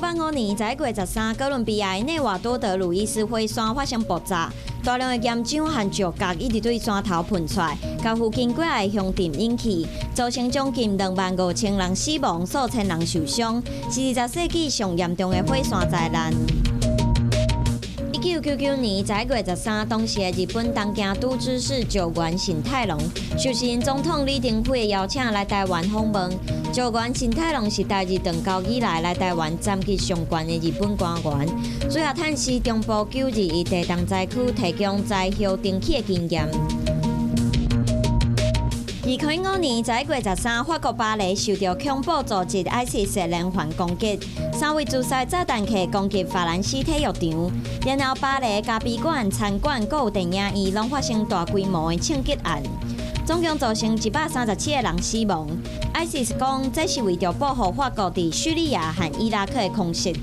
2005年11月13日，哥伦比亚内瓦多德鲁伊斯火山发生爆炸，大量的岩浆和石角一直对山头喷出来，甲附近几个乡镇引起，造成将近25000人死亡，数千人受伤，是20世纪上严重的火山灾难。1999年11月13日，当时的日本东京都知事久原慎太郎受新总统李登辉的邀请来台湾访问。久原慎太郎是台日断交以来台湾占据上悬的日本官员，主要探视中部9日以地动灾区提供灾后登记的经验。2005年11月13日，法国巴黎受到恐怖组织 ISIS 的连环攻击，3位自杀炸弹客攻击法兰西体育场，然后巴黎咖啡馆、餐馆、还有电影院拢发生大规模的枪击案，总共造成137个人死亡。ISIS 讲，这是为着保护法国伫叙利亚和伊拉克的空袭。